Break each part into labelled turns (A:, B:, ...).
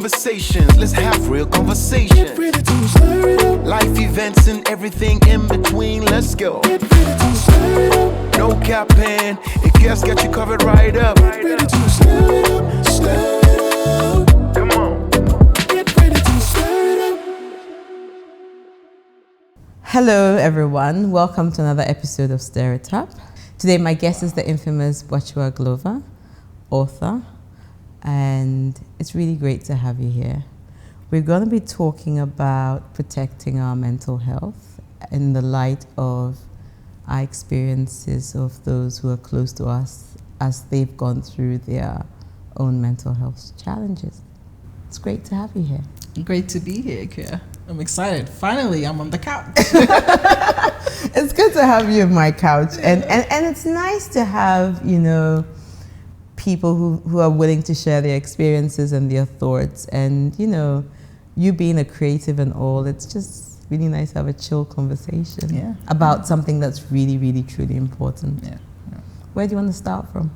A: conversations. Let's have real conversations.
B: Get ready to stir it up.
A: Life events and everything in between. Let's go.
B: Get ready to stir it up.
A: No capping. Ikwea's got you covered right up.
B: Get ready to stir it up. Stir it up.
A: Come on.
B: Get ready to stir it up.
C: Hello everyone, welcome to another episode of Stir It Up. Today my guest is the infamous Boakyewaa and Akua, author, and it's really great to have you here. We're going to be talking about protecting our mental health in the light of our experiences of those who are close to us as they've gone through their own mental health challenges. It's great to have you here.
D: Great to be here, Kia. I'm excited. Finally, I'm on the couch.
C: It's good to have you on my couch, and it's nice to have, you know, people who are willing to share their experiences and their thoughts, and you know, you being a creative and all, it's just really nice to have a chill conversation about something that's really, really, truly important.
D: Yeah.
C: Where do you want to start from?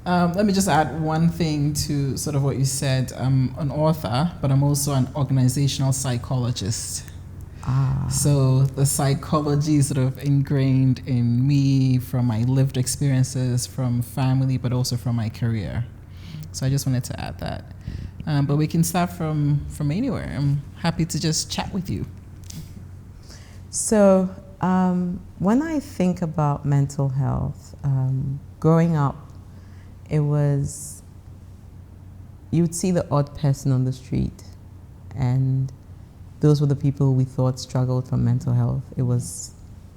D: Let me just add one thing to sort of what you said. I'm an author, but I'm also an organizational psychologist. So the psychology is sort of ingrained in me from my lived experiences, from family, but also from my career. So I just wanted to add that. But we can start from anywhere. I'm happy to just chat with you.
C: So when I think about mental health, growing up, it was, you would see the odd person on the street, and those were the people we thought struggled from mental health. It was,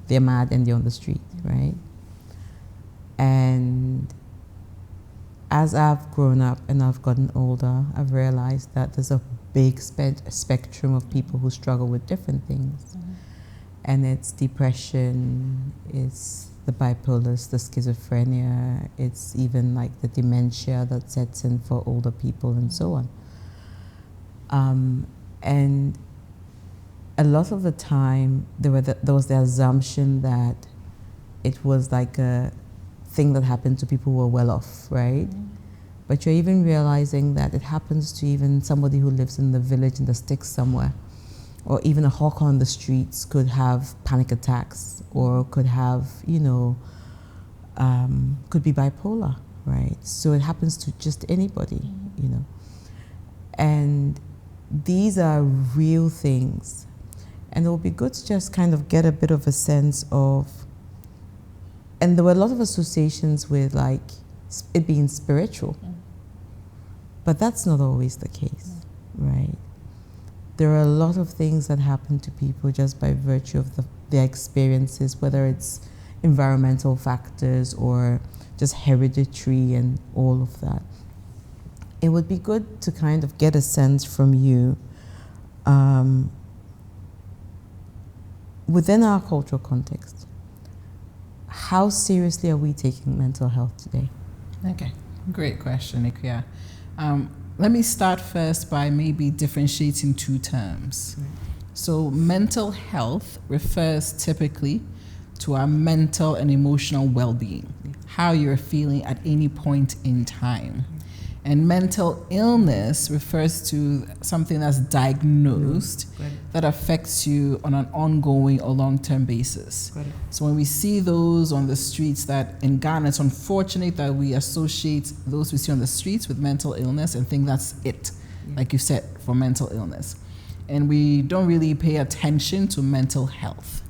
C: they're mad and they're on the street, right? And as I've grown up and I've gotten older, I've realized that there's a big spectrum of people who struggle with different things. And it's depression, it's the bipolar, the schizophrenia, it's even like the dementia that sets in for older people and so on. And a lot of the time, there was the assumption that it was like a thing that happened to people who were well off, right? But you're even realizing that it happens to even somebody who lives in the village in the sticks somewhere, or even a hawker on the streets could have panic attacks, or could have, you know, could be bipolar, right? So it happens to just anybody, you know. And these are real things. And it will be good to just kind of get a bit of a sense of, and there were a lot of associations with like it being spiritual, but that's not always the case, right? There are a lot of things that happen to people just by virtue of their experiences, whether it's environmental factors or just hereditary and all of that. It would be good to kind of get a sense from you, within our cultural context, how seriously are we taking mental health today?
D: Okay, great question, Ikea. Let me start first by maybe differentiating two terms. So mental health refers typically to our mental and emotional well-being, how you're feeling at any point in time. And mental illness refers to something that's diagnosed that affects you on an ongoing or long-term basis. So when we see those on the streets, that in Ghana, it's unfortunate that we associate those we see on the streets with mental illness and think that's it, like you said, for mental illness. And we don't really pay attention to mental health.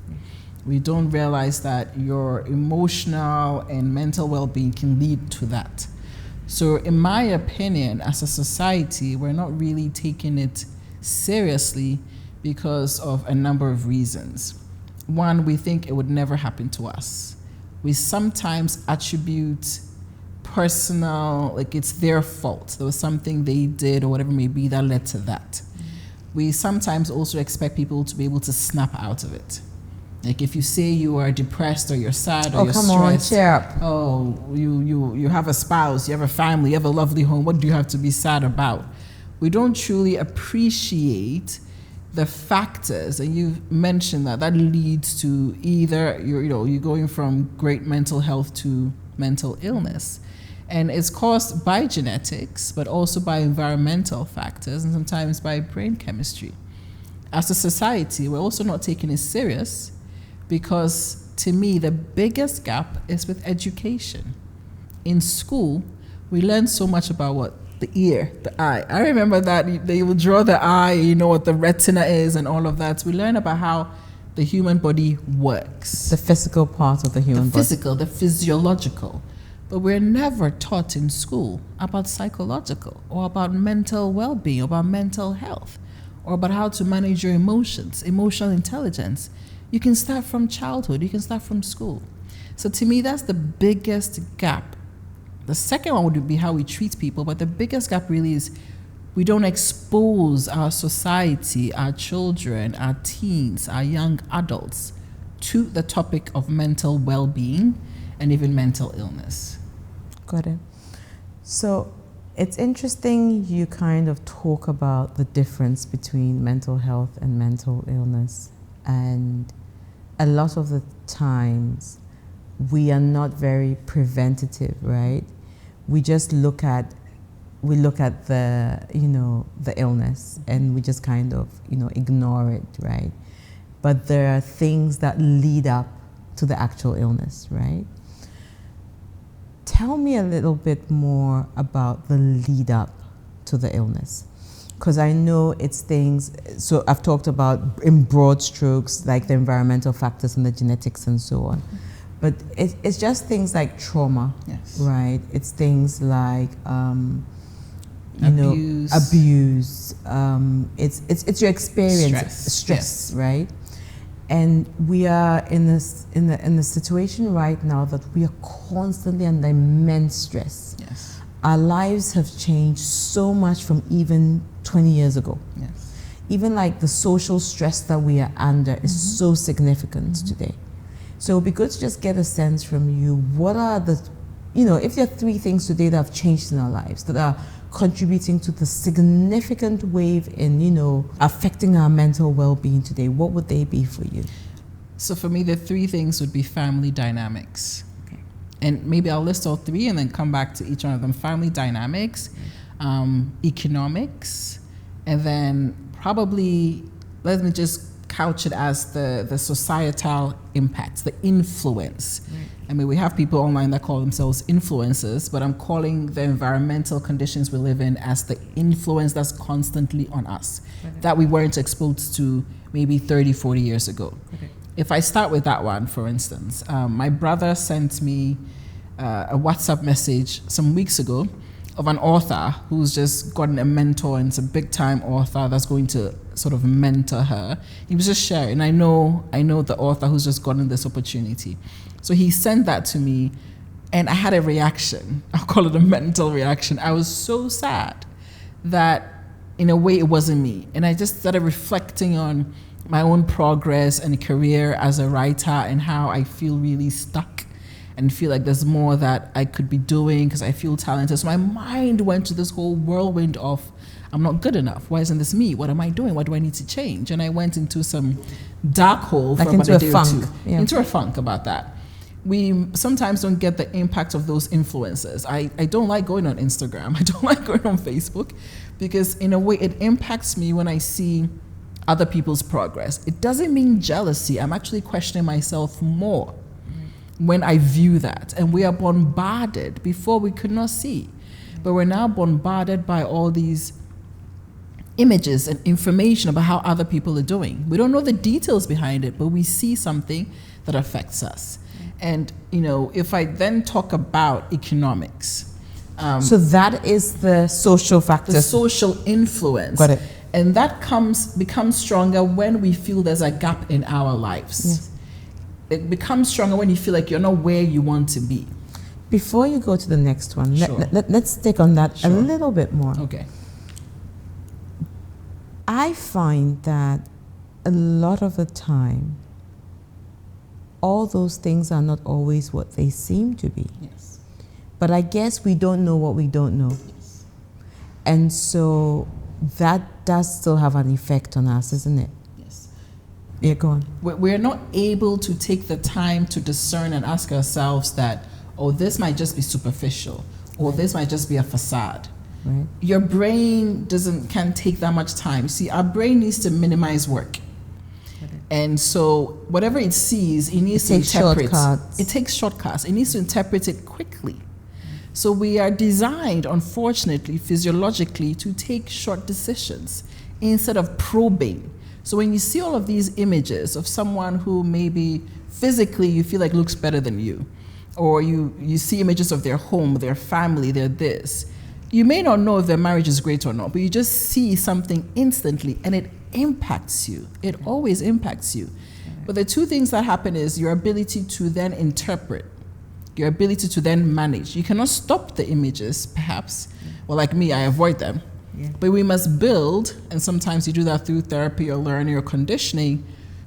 D: We don't realize that your emotional and mental well-being can lead to that. So in my opinion, as a society, we're not really taking it seriously because of a number of reasons. One, we think it would never happen to us. We sometimes attribute personal, like it's their fault. There was something they did or whatever it may be that led to that. We sometimes also expect people to be able to snap out of it. Like if you say you are depressed or you're sad or you're stressed.
C: Oh, come on, cheer up.
D: Oh, you have a spouse, you have a family, you have a lovely home. What do you have to be sad about? We don't truly appreciate the factors, and you've mentioned that leads to either you're going from great mental health to mental illness. And it's caused by genetics, but also by environmental factors and sometimes by brain chemistry. As a society, we're also not taking it serious because, to me, the biggest gap is with education. In school, we learn so much about what the ear, the eye. I remember that they will draw the eye, you know what the retina is and all of that. So we learn about how the human body works.
C: The physical part of the human body.
D: The physiological. But we're never taught in school about psychological or about mental well-being, or about mental health, or about how to manage your emotions, emotional intelligence. You can start from childhood. You can start from school. So to me, that's the biggest gap. The second one would be how we treat people, but the biggest gap really is we don't expose our society, our children, our teens, our young adults to the topic of mental well-being and even mental illness.
C: Got it. So it's interesting you kind of talk about the difference between mental health and mental illness. And a lot of the times we are not very preventative, right? We just look at the, the illness and we just kind of, ignore it, right? But there are things that lead up to the actual illness, right? Tell me a little bit more about the lead up to the illness. Because I know it's things, so I've talked about in broad strokes, like the environmental factors and the genetics and so on. But it's just things like trauma,
D: Yes.
C: right? It's things like,
D: Abuse.
C: Abuse. It's your experience,
D: Stress.
C: yes. Right? And we are in the situation right now that we are constantly under immense stress.
D: Yes.
C: Our lives have changed so much from even 20 years ago.
D: Yes.
C: Even like the social stress that we are under is so significant today. So it would be good to just get a sense from you, what are the, if there are 3 things today that have changed in our lives, that are contributing to the significant wave in, affecting our mental well-being today, what would they be for you?
D: So for me, the 3 things would be family dynamics.
C: Okay.
D: And maybe I'll list all 3 and then come back to each one of them. Family dynamics, economics, and then probably, let me just couch it as the societal impact, the influence. Right. I mean, we have people online that call themselves influencers, but I'm calling the environmental conditions we live in as the influence that's constantly on us, that we weren't exposed to maybe 30, 40 years ago. Okay. If I start with that one, for instance, my brother sent me a WhatsApp message some weeks ago of an author who's just gotten a mentor, and it's a big time author that's going to sort of mentor her. He was just sharing. I know the author who's just gotten this opportunity. So he sent that to me and I had a reaction. I'll call it a mental reaction. I was so sad that in a way it wasn't me. And I just started reflecting on my own progress and career as a writer and how I feel really stuck and feel like there's more that I could be doing because I feel talented. So my mind went to this whole whirlwind of, I'm not good enough. Why isn't this me? What am I doing? What do I need to change? And I went into some dark hole for about a day or two. Yeah. Into a funk about that. We sometimes don't get the impact of those influences. I don't like going on Instagram. I don't like going on Facebook because in a way it impacts me when I see other people's progress. It doesn't mean jealousy. I'm actually questioning myself more when I view that. And we are bombarded. Before we could not see, but we're now bombarded by all these images and information about how other people are doing. We don't know the details behind it, but we see something that affects us. And, if I then talk about economics.
C: So that is the social factor.
D: The social influence.
C: Got it.
D: And that becomes stronger when we feel there's a gap in our lives.
C: Yes.
D: It becomes stronger when you feel like you're not where you want to be.
C: Before you go to the next one,
D: Sure.
C: let's take on that
D: Sure.
C: a little bit more.
D: Okay.
C: I find that a lot of the time, all those things are not always what they seem to be.
D: Yes.
C: But I guess we don't know what we don't know.
D: Yes.
C: And so that does still have an effect on us, isn't it?
D: Yes.
C: Yeah, go on.
D: We're not able to take the time to discern and ask ourselves that, oh, this might just be superficial, or this might just be a facade.
C: Right.
D: Your brain can't take that much time. See, our brain needs to minimize work. And so whatever it sees, it needs to interpret. It takes shortcuts. It needs to interpret it quickly. So we are designed, unfortunately, physiologically, to take short decisions instead of probing. So when you see all of these images of someone who maybe physically you feel like looks better than you, or you see images of their home, their family, their this, you may not know if their marriage is great or not, but you just see something instantly and it impacts you. It always impacts you. But the two things that happen is your ability to then interpret, your ability to then manage. You cannot stop the images, perhaps. Well, like me, I avoid them. Yeah. But we must build, and sometimes you do that through therapy or learning or conditioning,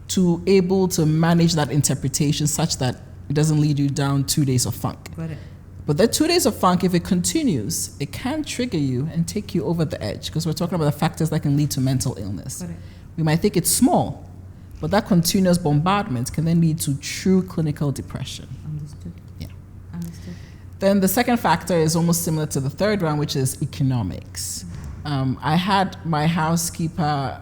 D: to able to manage that interpretation such that it doesn't lead you down 2 days of funk.
C: Got it.
D: But that 2 days of funk, if it continues, it can trigger you and take you over the edge, because we're talking about the factors that can lead to mental illness. We might think it's small, but that continuous bombardment can then lead to true clinical depression.
C: Understood.
D: Yeah.
C: Understood.
D: Then the second factor is almost similar to the third one, which is economics. I had my housekeeper,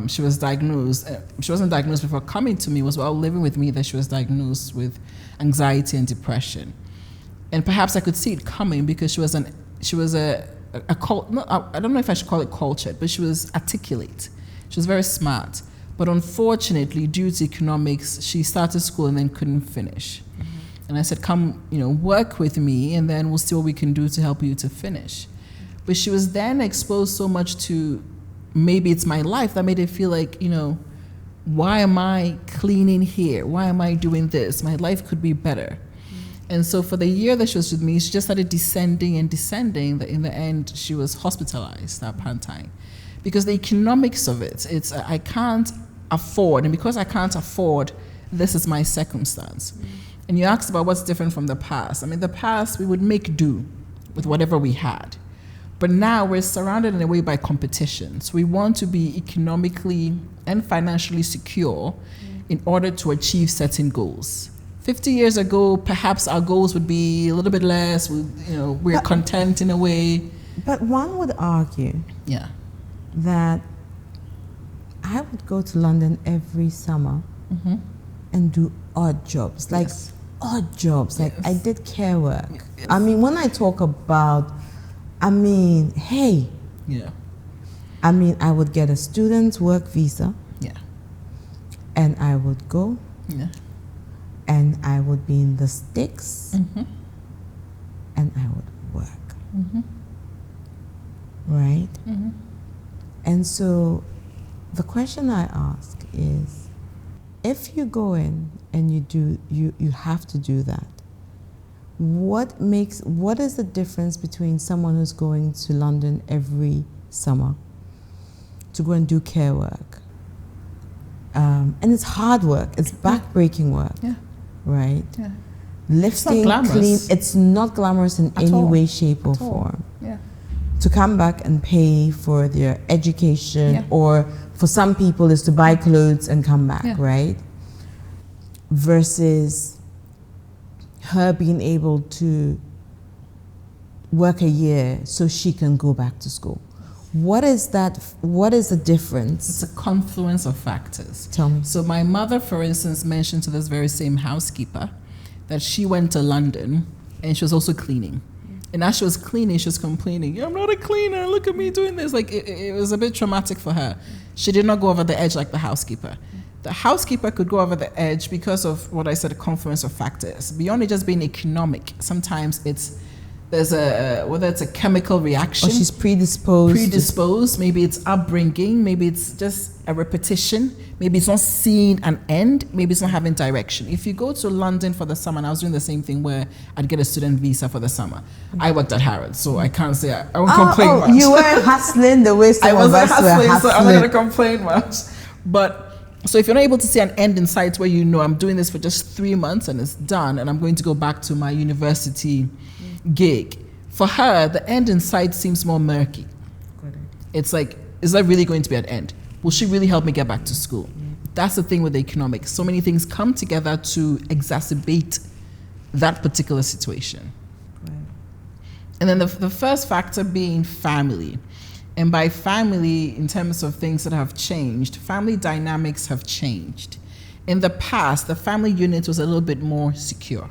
D: she was diagnosed, she wasn't diagnosed before coming to me, it was while living with me that she was diagnosed with anxiety and depression. And perhaps I could see it coming because she was I don't know if I should call it cultured, but she was articulate. She was very smart. But unfortunately, due to economics, she started school and then couldn't finish. Mm-hmm. And I said, come, work with me and then we'll see what we can do to help you to finish. But she was then exposed so much to, maybe it's my life, that made it feel like, why am I cleaning here? Why am I doing this? My life could be better. And so for the year that she was with me, she just started descending and descending. That in the end, she was hospitalized at Pantine. Because the economics of it, it's I can't afford, and because I can't afford, this is my circumstance. And you asked about what's different from the past. I mean, the past, we would make do with whatever we had. But now we're surrounded in a way by competition. So we want to be economically and financially secure in order to achieve certain goals. 50 years ago, perhaps our goals would be a little bit less. We're content in a way.
C: But one would argue that I would go to London every summer and do odd jobs, like odd jobs. Like I did care work. Yes. I mean, when I talk about, I would get a student's work visa. Yeah. And I would go. Yeah. And I would be in the sticks, and I would work, right? And so the question I ask is, if you go in and you have to do that, what is the difference between someone who's going to London every summer to go and do care work? And it's hard work, it's back-breaking work. Yeah. Right? Yeah. Lifting, clean, it's not glamorous in any way, shape, or form. Yeah. To come back and pay for their education, or for some people is to buy clothes and come back, right? Versus her being able to work a year so she can go back to school. What is that? What is the difference?
D: It's a confluence of factors.
C: Tell me.
D: So my mother, for instance, mentioned to this very same housekeeper that she went to London and she was also cleaning. And as she was cleaning, she was complaining, I'm not a cleaner, look at me doing this. Like it was a bit traumatic for her. She did not go over the edge like the housekeeper. The housekeeper could go over the edge because of what I said, a confluence of factors. Beyond it just being economic, sometimes there's whether it's a chemical reaction.
C: Or she's predisposed.
D: Maybe it's upbringing. Maybe it's just a repetition. Maybe it's not seeing an end. Maybe it's not having direction. If you go to London for the summer, and I was doing the same thing where I'd get a student visa for the summer. I worked at Harrods, so I can't say I won't complain much.
C: You weren't hustling the way some of us were hustling.
D: So I'm not going to complain much. But so if you're not able to see an end in sight where I'm doing this for just 3 months and it's done and I'm going to go back to my university gig, for her, the end in sight seems more murky. It's like, is that really going to be an end? Will she really help me get back to school? That's the thing with the economics. So many things come together to exacerbate that particular situation. And then the first factor being family. And by family, in terms of things that have changed, family dynamics have changed. In the past, the family unit was a little bit more secure.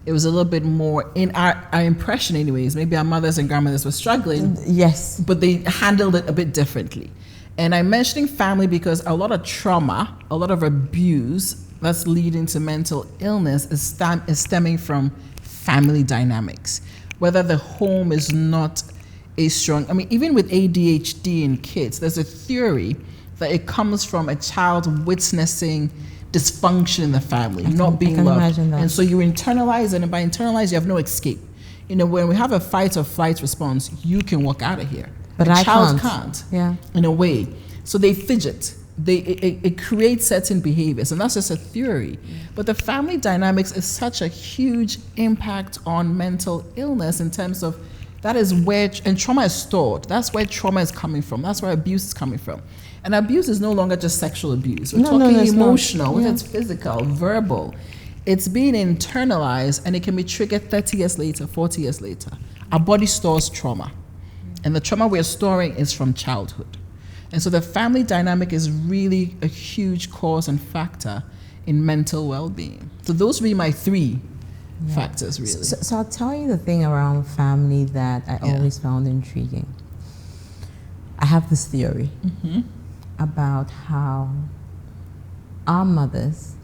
D: It was a little bit more, in our impression anyways, maybe our mothers and grandmothers were struggling.
C: Yes.
D: But they handled it a bit differently. And I'm mentioning family because a lot of trauma, a lot of abuse that's leading to mental illness is stemming from family dynamics. Whether the home is not a strong, I mean, even with ADHD in kids, there's a theory that it comes from a child witnessing dysfunction in the family, not being loved.
C: Imagine that.
D: And so you internalize it, and by internalize, you have no escape. You know, when we have a fight or flight response, you can walk out of here.
C: But
D: a
C: I
D: child
C: can't.
D: can't.
C: Yeah.
D: In a way. So they fidget. It creates certain behaviors, and that's just a theory. But the family dynamics is such a huge impact on mental illness in terms of that is where, and trauma is stored. That's where trauma is coming from. That's where abuse is coming from. And abuse is no longer just sexual abuse. We're talking emotional, whether it's physical, verbal. It's being internalized, and it can be triggered 30 years later, 40 years later. Our body stores trauma. And the trauma we're storing is from childhood. And so the family dynamic is really a huge cause and factor in mental well-being. So those would be my three factors, really.
C: So I'll tell you the thing around family that I always found intriguing. I have this theory about how our mothers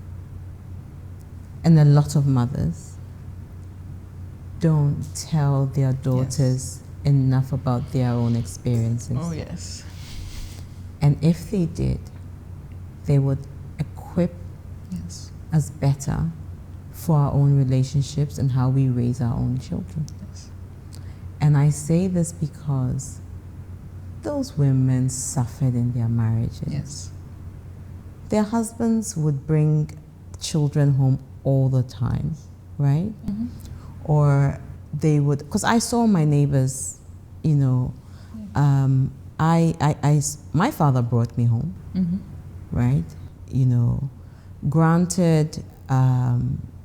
C: and a lot of mothers don't tell their daughters enough about their own experiences.
D: Oh, yes.
C: And if they did, they would equip us better for our own relationships and how we raise our own children.
D: Yes.
C: And I say this because those women suffered in their marriages.
D: Yes.
C: Their husbands would bring children home all the time, right? Or they would, because I saw my neighbors, you know, my father brought me home, right? You know, granted,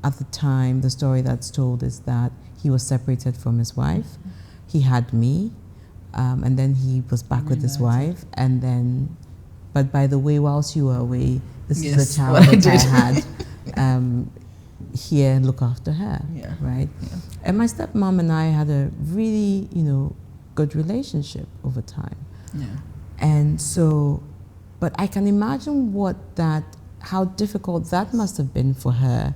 C: at the time, the story that's told is that he was separated from his wife. He had me, and then he was back with his wife, and then, but by the way, whilst you were away, this is the child that I had. Here, look after her, right? And my stepmom and I had a really, you know, good relationship over time. And so, but I can imagine how difficult that must have been for her,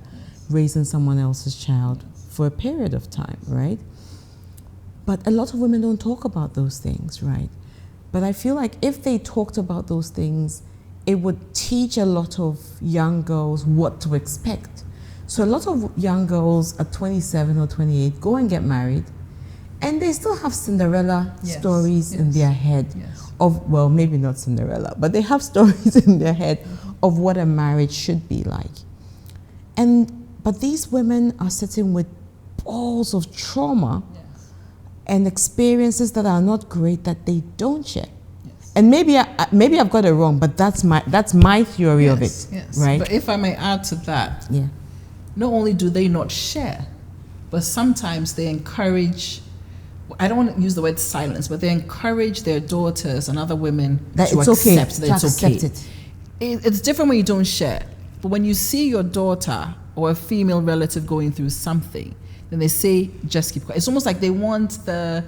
C: raising someone else's child for a period of time, right? But a lot of women don't talk about those things, right? But I feel like if they talked about those things, it would teach a lot of young girls what to expect. So a lot of young girls at 27 or 28 go and get married, and they still have Cinderella stories in their head of, well, maybe not Cinderella, but they have stories in their head of what a marriage should be like. But these women are sitting with balls of trauma and experiences that are not great that they don't share. And maybe I've got it wrong, but that's my theory of it, right?
D: But if I may add to that, not only do they not share, but sometimes they encourage, I don't want to use the word silence, but they encourage their daughters and other women
C: that
D: to
C: it's okay,
D: accept that it's okay.
C: It.
D: It's different when you don't share. But when you see your daughter or a female relative going through something, then they say, just keep quiet. It's almost like they want the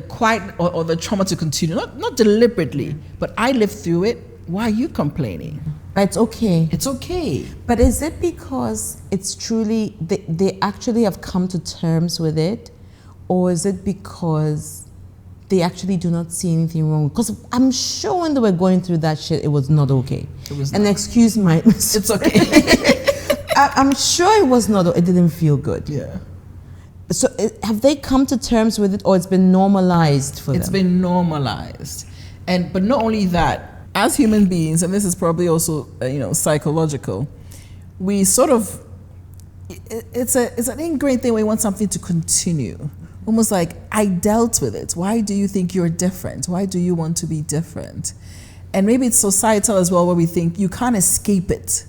D: quiet or the trauma to continue. Not deliberately, but I lived through it. Why are you complaining?
C: But it's okay.
D: It's okay.
C: But is it because it's truly, they actually have come to terms with it? Or is it because they actually do not see anything wrong? Because I'm sure when they were going through that shit, it was not okay.
D: It was
C: and
D: not.
C: Excuse my...
D: It's okay.
C: I'm sure it was not, it didn't feel good.
D: Yeah.
C: So have they come to terms with it, or it's been normalized for them?
D: It's been normalized. But not only that, as human beings, and this is probably also psychological, we sort of, it's an ingrained thing. We want something to continue. Almost like, I dealt with it. Why do you think you're different? Why do you want to be different? And maybe it's societal as well, where we think you can't escape it.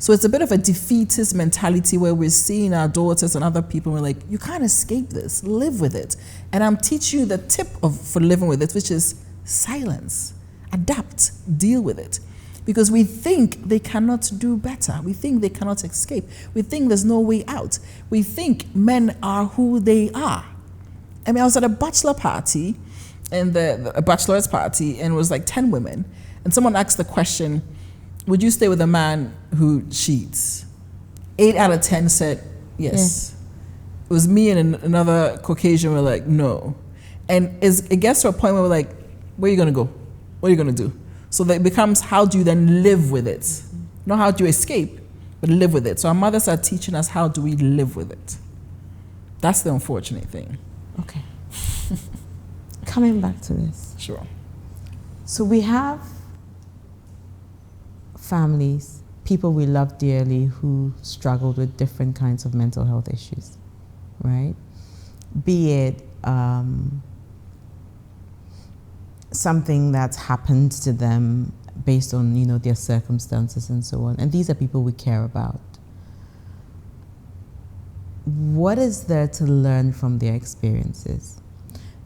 D: So it's a bit of a defeatist mentality where we're seeing our daughters and other people, and we're like, you can't escape this, live with it. And I'm teaching you the tip for living with it, which is silence, adapt, deal with it. Because we think they cannot do better. We think they cannot escape. We think there's no way out. We think men are who they are. I mean, I was at a bachelor party, and a bachelorette party, and it was like 10 women. And someone asked the question, would you stay with a man who cheats? 8 out of 10 said yes. Yeah. It was me and another Caucasian were like, no. And it gets to a point where we're like, where are you going to go? What are you going to do? So that it becomes, how do you then live with it? Not how do you escape, but live with it. So our mothers are teaching us, how do we live with it? That's the unfortunate thing.
C: Okay. Coming back to this.
D: Sure.
C: So we have families, people we love dearly, who struggled with different kinds of mental health issues, right? Be it something that's happened to them based on, you know, their circumstances and so on. And these are people we care about. What is there to learn from their experiences?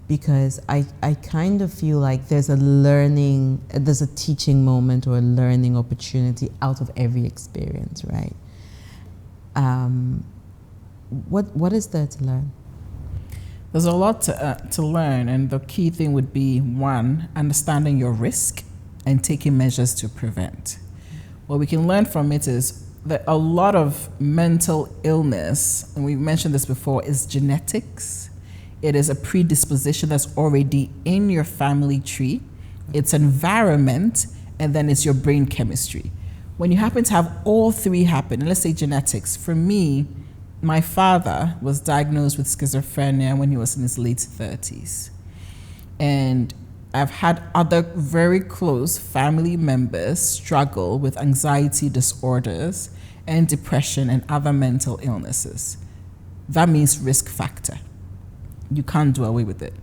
C: Because I kind of feel like there's a teaching moment or a learning opportunity out of every experience, right? What is there to learn?
D: There's a lot to learn, and the key thing would be, one, understanding your risk and taking measures to prevent. What we can learn from it is that a lot of mental illness, and we've mentioned this before, is genetics. It is a predisposition that's already in your family tree. It's environment, and then it's your brain chemistry. When you happen to have all three happen, and let's say genetics, for me, my father was diagnosed with schizophrenia when he was in his late 30s. And I've had other very close family members struggle with anxiety disorders and depression and other mental illnesses. That means risk factor. You can't do away with it.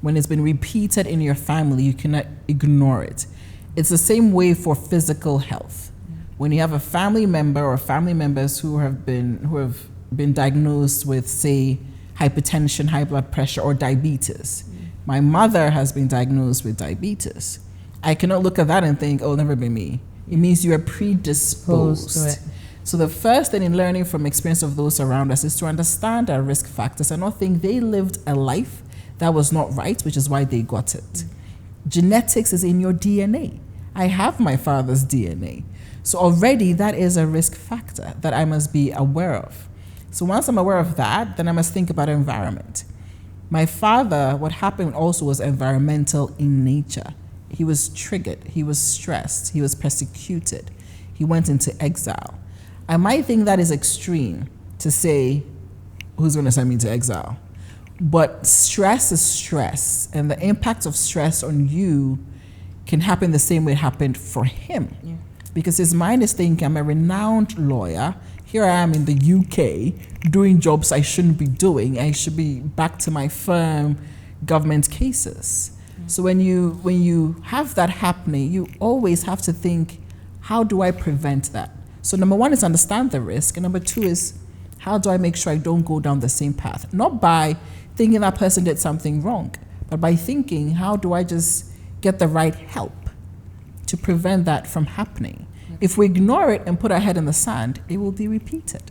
D: When it's been repeated in your family, you cannot ignore it. It's the same way for physical health. When you have a family member or family members who have been diagnosed with, say, hypertension, high blood pressure, or diabetes. My mother has been diagnosed with diabetes. I cannot look at that and think, oh, never been me. It means you are predisposed. So the first thing in learning from experience of those around us is to understand our risk factors and not think they lived a life that was not right, which is why they got it. Genetics is in your DNA. I have my father's DNA. So already that is a risk factor that I must be aware of. So once I'm aware of that, then I must think about environment. My father, what happened also was environmental in nature. He was triggered, he was stressed, he was persecuted, he went into exile. I might think that is extreme to say, who's gonna send me to exile? But stress is stress, and the impact of stress on you can happen the same way it happened for him. Yeah. Because his mind is thinking, I'm a renowned lawyer, here I am in the UK doing jobs I shouldn't be doing. I should be back to my firm government cases. So when you have that happening, you always have to think, how do I prevent that? So number one is understand the risk, and number two is, how do I make sure I don't go down the same path? Not by thinking that person did something wrong, but by thinking, how do I just get the right help to prevent that from happening? If we ignore it and put our head in the sand, it will be repeated.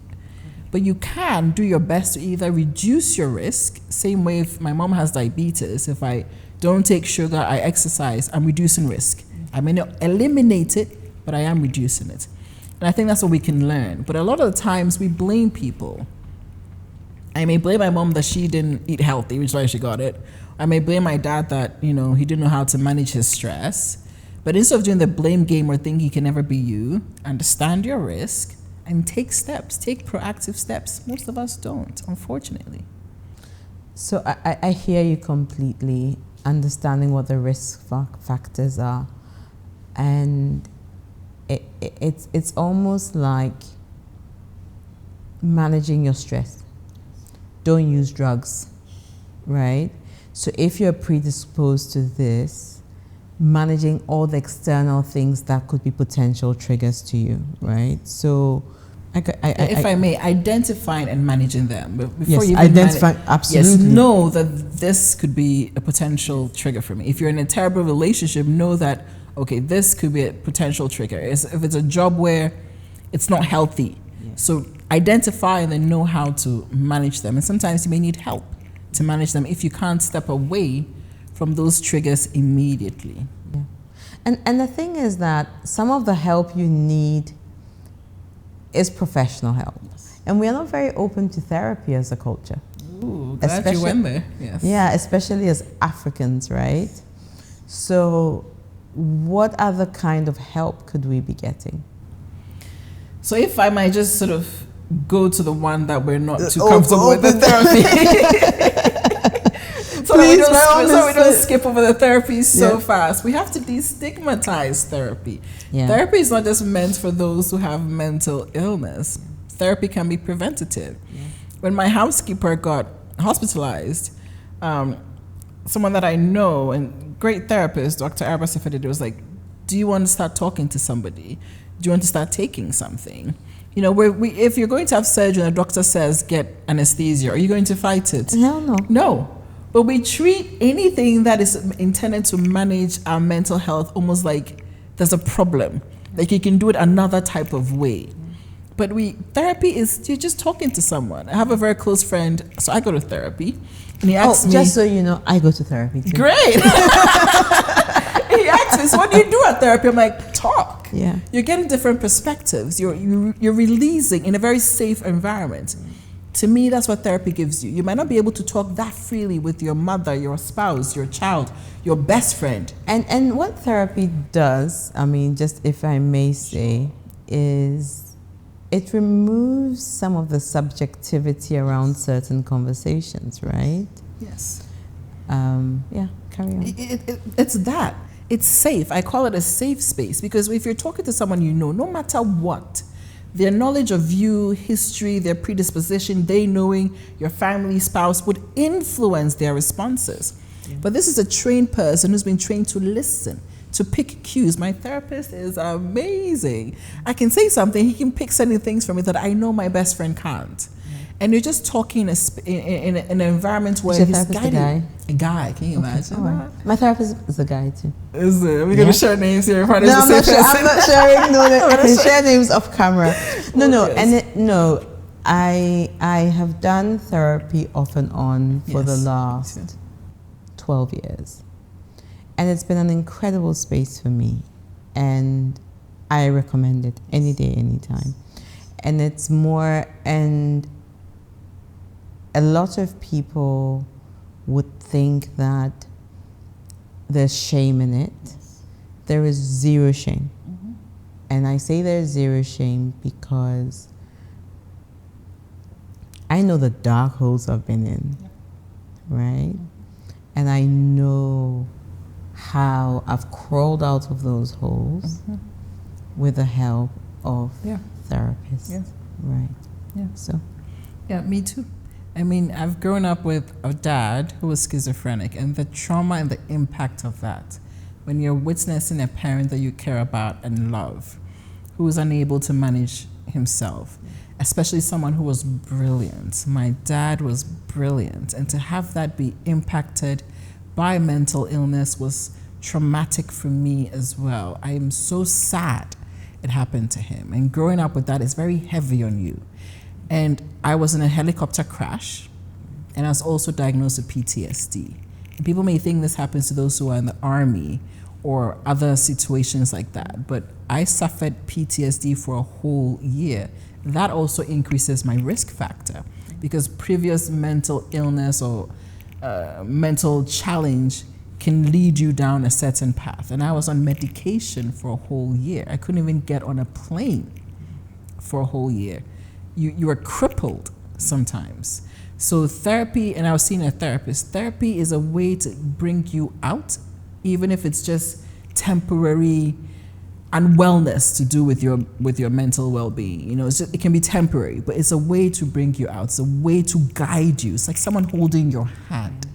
D: But you can do your best to either reduce your risk, same way if my mom has diabetes, if I don't take sugar, I exercise, I'm reducing risk. I may not eliminate it, but I am reducing it. And I think that's what we can learn. But a lot of the times we blame people. I may blame my mom that she didn't eat healthy, which is why she got it. I may blame my dad that, he didn't know how to manage his stress. But instead of doing the blame game or thinking he can never be you, understand your risk and take steps, take proactive steps. Most of us don't, unfortunately. So
C: I hear you completely, understanding what the risk factors are. And it's almost like managing your stress. Don't use drugs, right? So if you're predisposed to this, managing all the external things that could be potential triggers to you, right? So,
D: if I may, identifying and managing them. But before
C: yes,
D: you
C: identify, absolutely.
D: Yes, know that this could be a potential trigger for me. If you're in a terrible relationship, know that, okay, this could be a potential trigger. If it's a job where it's not healthy, so identify and then know how to manage them. And sometimes you may need help to manage them if you can't step away from those triggers immediately.
C: Yeah. And the thing is that some of the help you need is professional help. And we are not very open to therapy as a culture.
D: Ooh, glad you went there. Yes.
C: Yeah, especially as Africans, right? So what other kind of help could we be getting?
D: So if I might just sort of go to the one that we're not too comfortable with, the therapy. So we don't skip over the therapy so fast. We have to destigmatize therapy. Yeah. Therapy is not just meant for those who have mental illness. Therapy can be preventative. Yeah. When my housekeeper got hospitalized, someone that I know and great therapist, Dr. Arba Sefedede, was like, do you want to start talking to somebody? Do you want to start taking something? You know, if you're going to have surgery and a doctor says get anesthesia, are you going to fight it?
C: Hell no.
D: No. But we treat anything that is intended to manage our mental health almost like there's a problem. Like you can do it another type of way. But therapy is, you're just talking to someone. I have a very close friend, so I go to therapy. And he asks me.
C: Just so you know, I go to therapy too.
D: Great. He asks me, so what do you do at therapy? I'm like, talk.
C: Yeah.
D: You're getting different perspectives. You're releasing in a very safe environment. To me, that's what therapy gives you. You might not be able to talk that freely with your mother, your spouse, your child, your best friend.
C: And what therapy does, I mean, just if I may say, is it removes some of the subjectivity around certain conversations, right?
D: Yes.
C: Yeah, carry on.
D: It's that. It's safe. I call it a safe space because if you're talking to someone you know, no matter what, their knowledge of you, history, their predisposition, they knowing your family, spouse would influence their responses. Yeah. But this is a trained person who's been trained to listen, to pick cues. My therapist is amazing. I can say something, he can pick certain things from me that I know my best friend can't. And you're just talking in an environment where he's guiding. A guy, can you imagine?
C: Right. My therapist is a guy too.
D: Is it? Are we going to share names here?
C: No, I'm not sharing. No, I can share names off camera. No, I have done therapy off and on for the last 12 years. And it's been an incredible space for me. And I recommend it any day, anytime. And it's more, and a lot of people would think that there's shame in it. Yes. There is zero shame. Mm-hmm. And I say there's zero shame because I know the dark holes I've been in, right? And I know how I've crawled out of those holes with the help of therapists. Yes. Right.
D: Yeah.
C: So.
D: Yeah, me too. I mean, I've grown up with a dad who was schizophrenic, and the trauma and the impact of that. When you're witnessing a parent that you care about and love, who is unable to manage himself, especially someone who was brilliant. My dad was brilliant, and to have that be impacted by mental illness was traumatic for me as well. I am so sad it happened to him, and growing up with that is very heavy on you. And I was in a helicopter crash, and I was also diagnosed with PTSD. And people may think this happens to those who are in the army or other situations like that, but I suffered PTSD for a whole year. That also increases my risk factor because previous mental illness or mental challenge can lead you down a certain path. And I was on medication for a whole year. I couldn't even get on a plane for a whole year. You are crippled sometimes. So therapy, and I was seeing a therapist, therapy is a way to bring you out, even if it's just temporary unwellness to do with your mental well-being. You know, it can be temporary, but it's a way to bring you out. It's a way to guide you. It's like someone holding your hand.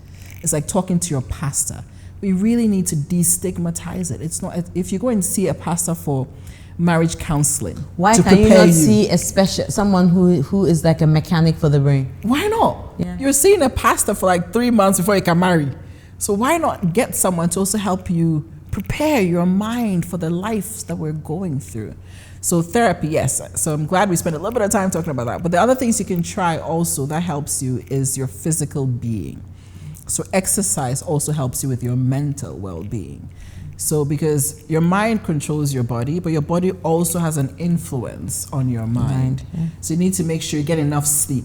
D: It's like talking to your pastor. We really need to destigmatize it. It's not, if you go and see a pastor for marriage counseling,
C: Why
D: to
C: can you
D: prepare
C: not see a someone who is like a mechanic for the brain?
D: Why not?
C: Yeah.
D: You're seeing a pastor for like 3 months before you can marry. So why not get someone to also help you prepare your mind for the lives that we're going through? So therapy, yes. So I'm glad we spent a little bit of time talking about that. But the other things you can try also that helps you is your physical being. So exercise also helps you with your mental well-being. So because your mind controls your body, but your body also has an influence on your mind.
C: Yeah.
D: So you need to make sure you get enough sleep.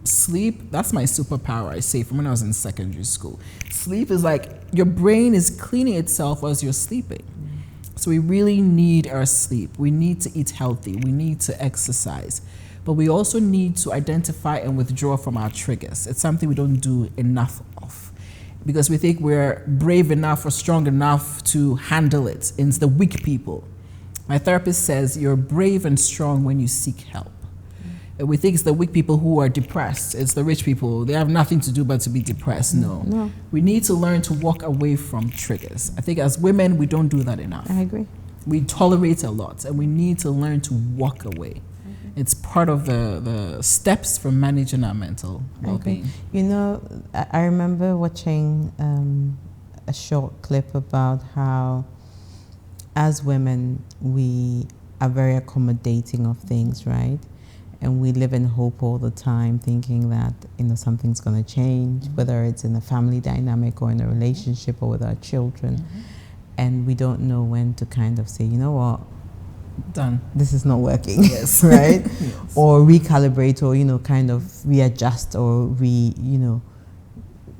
D: Sleep, that's my superpower, I say, from when I was in secondary school. Sleep is like your brain is cleaning itself as you're sleeping. So we really need our sleep. We need to eat healthy. We need to exercise. But we also need to identify and withdraw from our triggers. It's something we don't do enough of, because we think we're brave enough or strong enough to handle it. It's the weak people. My therapist says you're brave and strong when you seek help. And we think it's the weak people who are depressed. It's the rich people. They have nothing to do but to be depressed. No. We need to learn to walk away from triggers. I think as women, we don't do that enough.
C: I agree.
D: We tolerate a lot, and we need to learn to walk away. It's part of the steps for managing our mental well-being.
C: You know, I remember watching a short clip about how, as women, we are very accommodating of things, right? And we live in hope all the time, thinking that, you know, something's going to change, whether it's in a family dynamic or in a relationship or with our children. And we don't know when to kind of say, you know what?
D: Done.
C: This is not working.
D: Yes.
C: Right?
D: Yes.
C: Or recalibrate, or, you know, kind of readjust, or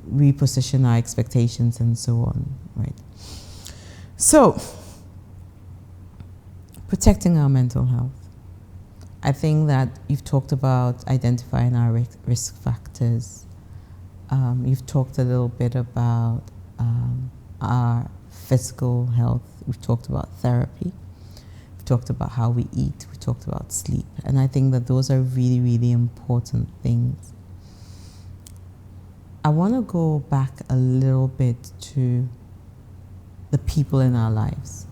C: reposition our expectations and so on, right? So, protecting our mental health. I think that you've talked about identifying our risk factors. You've talked a little bit about our physical health. We've talked about therapy. We've talked about how we eat. We talked about sleep. And I think that those are really, really important things. I want to go back a little bit to the people in our lives.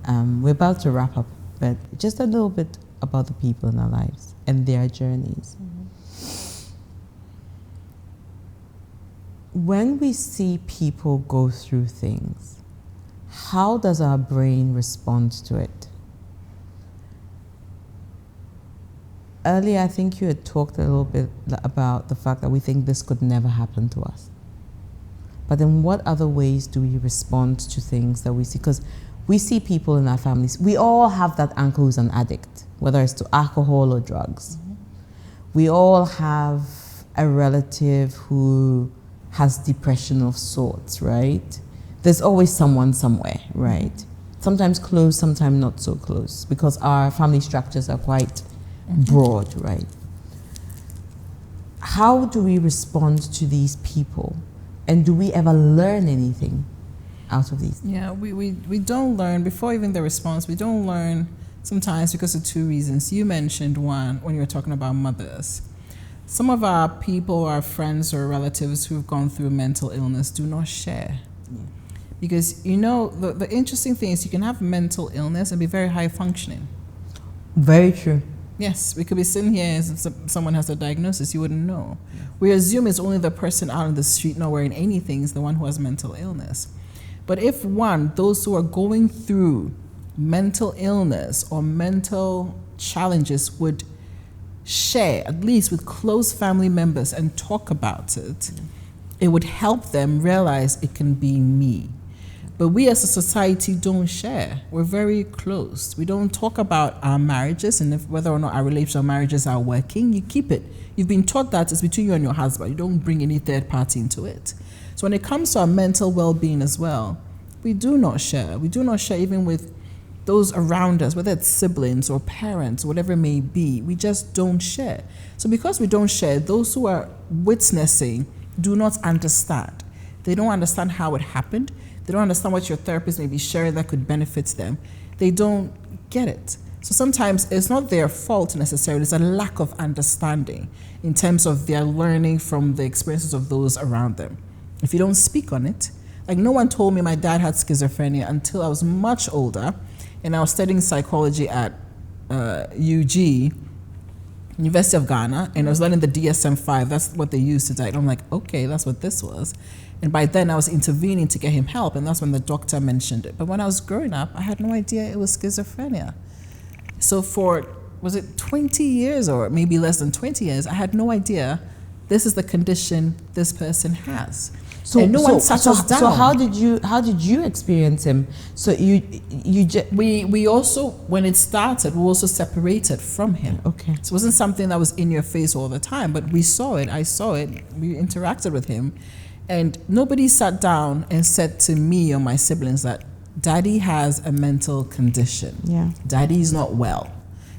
C: We're about to wrap up, but just a little bit about the people in our lives and their journeys. When we see people go through things, how does our brain respond to it? Earlier, I think you had talked a little bit about the fact that we think this could never happen to us. But in what other ways do we respond to things that we see? Because we see people in our families. We all have that uncle who's an addict, whether it's to alcohol or drugs. We all have a relative who has depression of sorts, right? There's always someone somewhere, right? Sometimes close, sometimes not so close, because our family structures are quite broad, right? How do we respond to these people? And do we ever learn anything out of these?
D: Yeah, we don't learn, before even the response, we don't learn sometimes because of two reasons. You mentioned one when you were talking about mothers. Some of our people, our friends or relatives who've gone through mental illness do not share. Because, you know, the interesting thing is you can have mental illness and be very high functioning.
C: Very true.
D: Yes, we could be sitting here as if someone has a diagnosis, you wouldn't know. We assume it's only the person out on the street not wearing anything is the one who has mental illness. But if those who are going through mental illness or mental challenges would share, at least with close family members, and talk about it, it would help them realize it can be me. But we as a society don't share. We're very closed. We don't talk about our marriages and whether or not our relational marriages are working. You keep it. You've been taught that it's between you and your husband. You don't bring any third party into it. So when it comes to our mental well-being as well, we do not share. We do not share even with those around us, whether it's siblings or parents, whatever it may be. We just don't share. So because we don't share, those who are witnessing do not understand. They don't understand how it happened. They don't understand what your therapist may be sharing that could benefit them. They don't get it. So sometimes it's not their fault necessarily, it's a lack of understanding in terms of their learning from the experiences of those around them. If you don't speak on it, Like, no one told me my dad had schizophrenia until I was much older, and I was studying psychology at UG, University of Ghana, and I was learning the DSM-5. That's what they used to diagnose. I'm like, okay, that's what this was. And by then I was intervening to get him help, and that's when the doctor mentioned it. But when I was growing up, I had no idea it was schizophrenia. So for, was it 20 years or maybe less than 20 years, I had no idea this is the condition this person has.
C: So
D: and no one sat us down.
C: So how did you experience him? So
D: we also, when it started, we also separated from him.
C: Okay.
D: So it wasn't something that was in your face all the time, but we saw it. I saw it. We interacted with him, and nobody sat down and said to me or my siblings that Daddy has a mental condition.
C: Yeah.
D: Daddy's not well.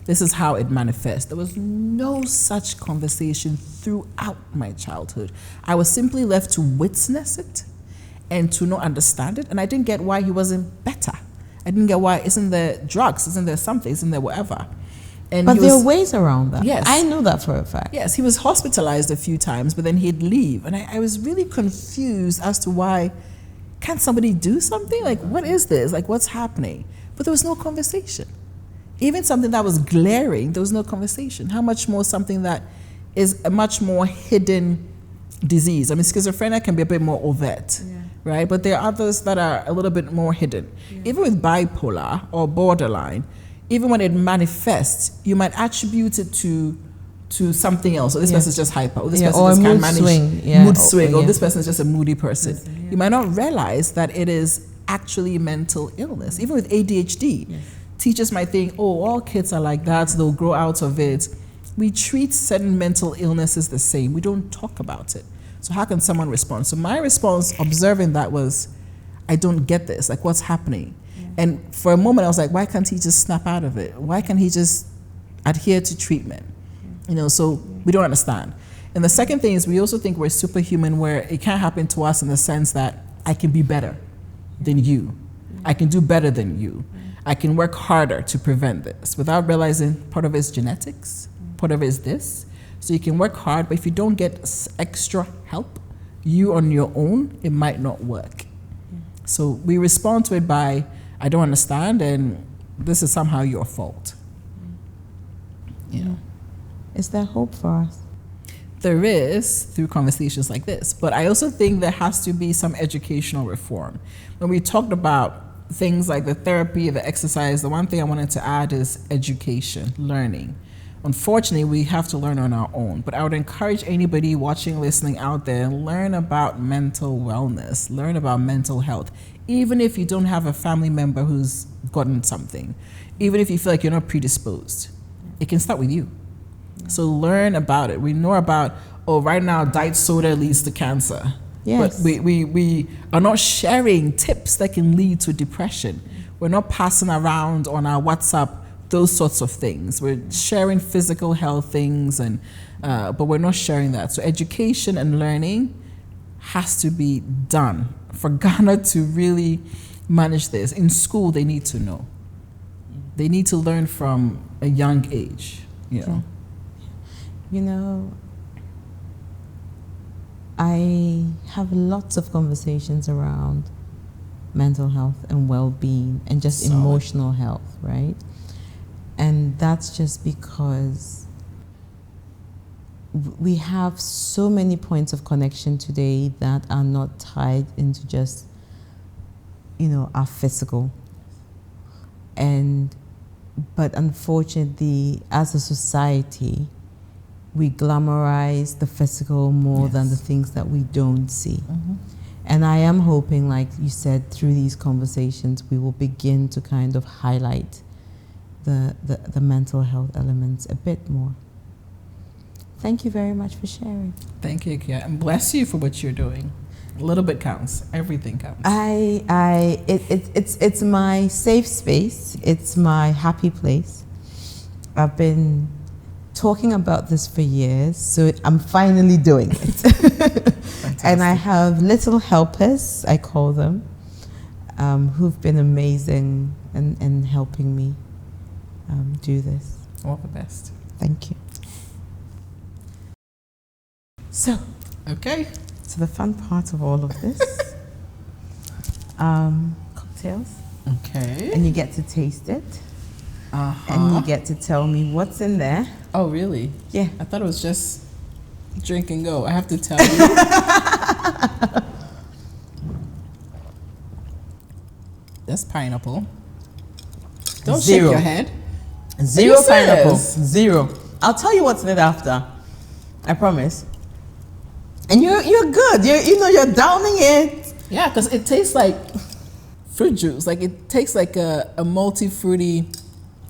D: This is how it manifests. There was no such conversation throughout my childhood. I was simply left to witness it and to not understand it. And I didn't get why he wasn't better. I didn't get why, isn't there drugs? Isn't there something? Isn't there whatever? And
C: but there are ways around that.
D: Yes.
C: I knew that for a fact.
D: Yes, he was hospitalized a few times, but then he'd leave. And I was really confused as to why, can't somebody do something? Like, what is this? Like, what's happening? But there was no conversation. Even something that was glaring, there was no conversation. How much more something that is a much more hidden disease? I mean, schizophrenia can be a bit more overt, right? But there are others that are a little bit more hidden. Yeah. Even with bipolar or borderline, even when it manifests, you might attribute it to something else. Or this person's just hyper. Or this person
C: or
D: just can't
C: mood
D: manage
C: swing.
D: mood swing. Or this person is just a moody person. You might not realize that it is actually mental illness. Even with ADHD. Yes. Teachers might think, oh, all kids are like that, so they'll grow out of it. We treat certain mental illnesses the same. We don't talk about it. So how can someone respond? So my response, observing that, was, I don't get this. Like, what's happening? Yeah. And for a moment, I was like, why can't he just snap out of it? Why can't he just adhere to treatment? So we don't understand. And the second thing is, we also think we're superhuman, where it can't happen to us in the sense that I can be better than you. I can do better than you. I can work harder to prevent this, without realizing part of it is genetics, part of it is this. So you can work hard, but if you don't get extra help, you on your own, it might not work. So we respond to it by, I don't understand, and this is somehow your fault.
C: Is there hope for us?
D: There is, through conversations like this, but I also think there has to be some educational reform. When we talked about things like the therapy, the exercise, the one thing I wanted to add is education, learning. Unfortunately, we have to learn on our own, but I would encourage anybody watching, listening out there, learn about mental wellness, learn about mental health. Even if you don't have a family member who's gotten something, even if you feel like you're not predisposed, it can start with you. So learn about it. We know about, right now, diet soda leads to cancer.
C: Yes.
D: But we are not sharing tips that can lead to depression. We're not passing around on our WhatsApp those sorts of things. We're sharing physical health things, and but we're not sharing that. So education and learning has to be done for Ghana to really manage this. In school, they need to know. They need to learn from a young age.
C: I have lots of conversations around mental health and well-being and just emotional health, right? And that's just because we have so many points of connection today that are not tied into just, our physical. But unfortunately, as a society, we glamorize the physical more than the things that we don't see. And I am hoping, like you said, through these conversations, we will begin to kind of highlight the mental health elements a bit more. Thank you very much for sharing.
D: Thank you, Kia, and bless you for what you're doing. A little bit counts. Everything counts.
C: It's my safe space. It's my happy place. I've been talking about this for years, so I'm finally doing it. And I have little helpers, I call them, who've been amazing in helping me do this.
D: All the best.
C: Thank you. So,
D: okay.
C: So the fun part of all of this cocktails,
D: Okay.
C: and you get to taste it,
D: Uh-huh.
C: and you get to tell me what's in there.
D: Oh, really?
C: Yeah.
D: I thought it was just drink and go. I have to tell you. That's pineapple. Don't shake
C: Zero.
D: your head.
C: Zero
D: Are you
C: pineapple.
D: serious?
C: Zero. I'll tell you what's in it after. I promise. And you're good. You're downing it.
D: Yeah, because it tastes like fruit juice. Like it tastes like a multi-fruity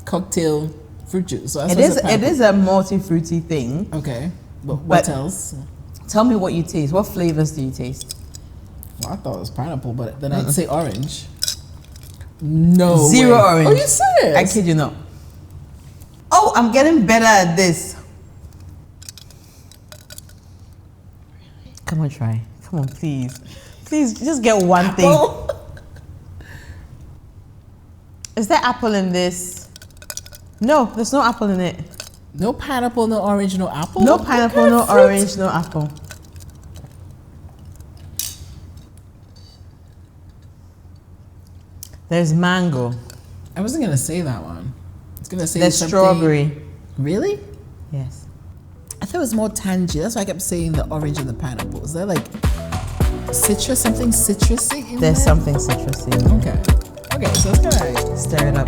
D: cocktail fruit juice. So that's
C: It
D: what's
C: is.
D: a
C: It
D: pineapple.
C: is a multi-fruity thing.
D: Okay. But what
C: But-
D: else?
C: Tell me what you taste. What flavors do you taste?
D: Well, I thought it was pineapple, but then I'd say orange. No.
C: Zero
D: way.
C: orange.
D: Are you serious?
C: I kid you not. Oh, I'm getting better at this. Come on, try. Come on, please. Please, just get one thing.
D: Apple?
C: Is there apple in this? No, there's no apple in it.
D: No pineapple, no orange, no apple?
C: No
D: What
C: pineapple,
D: kind
C: no
D: of fruit?
C: orange, no apple. There's mango.
D: I wasn't going to say that one. I was going to say
C: There's
D: something.
C: strawberry.
D: Really?
C: Yes.
D: I thought it was more tangy. That's why I kept saying the orange and the pineapple. Is there like citrus, something citrusy in
C: There's
D: there?
C: something citrusy in there.
D: Okay. Okay, so it's good.
C: Stir it up.